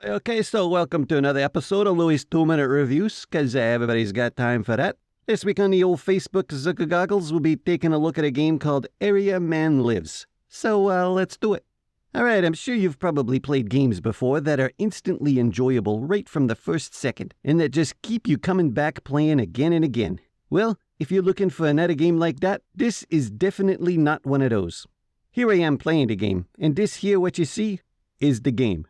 Okay, so welcome to another episode of Louie's 2-Minute Reviews, because everybody's got time for that. This week on the old Facebook Zucker Goggles, we'll be taking a look at a game called Area Man Lives. So, let's do it. Alright, I'm sure you've probably played games before that are instantly enjoyable right from the first second, and that just keep you coming back playing again and again. Well, if you're looking for another game like that, this is definitely not one of those. Here I am playing the game, and this here what you see is the game.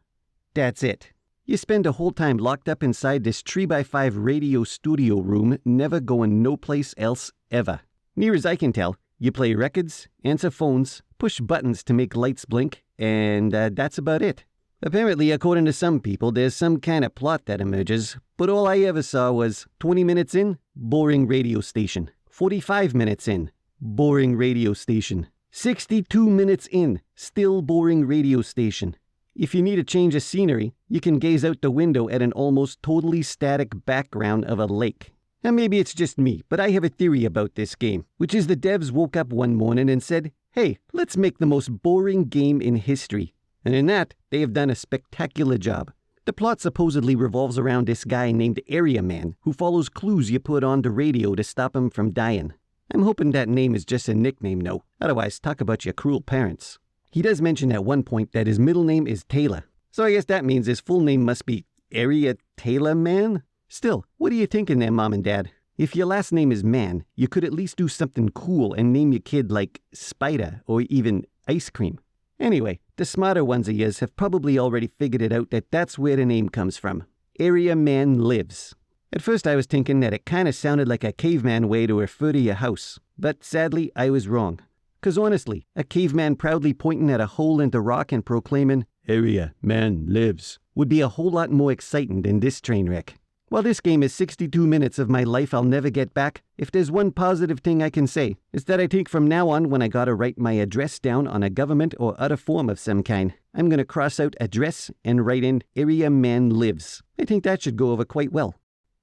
That's it. You spend a whole time locked up inside this 3x5 radio studio room, never going no place else ever. Near as I can tell, you play records, answer phones, push buttons to make lights blink, and that's about it. Apparently, according to some people, there's some kind of plot that emerges, but all I ever saw was 20 minutes in, boring radio station. 45 minutes in, boring radio station. 62 minutes in, still boring radio station. If you need a change of scenery, you can gaze out the window at an almost totally static background of a lake. And maybe it's just me, but I have a theory about this game, which is the devs woke up one morning and said, hey, let's make the most boring game in history. And in that, they have done a spectacular job. The plot supposedly revolves around this guy named Area Man, who follows clues you put on the radio to stop him from dying. I'm hoping that name is just a nickname, though. Otherwise, talk about your cruel parents. He does mention at one point that his middle name is Taylor. So I guess that means his full name must be Area Taylor Man? Still, what are you thinking there, Mom and Dad? If your last name is Man, you could at least do something cool and name your kid like Spider or even Ice Cream. Anyway, the smarter ones of yours have probably already figured it out that that's where the name comes from. Area Man Lives. At first I was thinking that it kind of sounded like a caveman way to refer to your house, but sadly I was wrong. 'Cause honestly, a caveman proudly pointing at a hole in the rock and proclaiming, Area Man Lives, would be a whole lot more exciting than this train wreck. While this game is 62 minutes of my life I'll never get back, if there's one positive thing I can say, it's that I think from now on when I gotta write my address down on a government or other form of some kind, I'm gonna cross out address and write in Area Man Lives. I think that should go over quite well.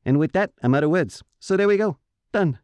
And with that, I'm out of words. So there we go. Done.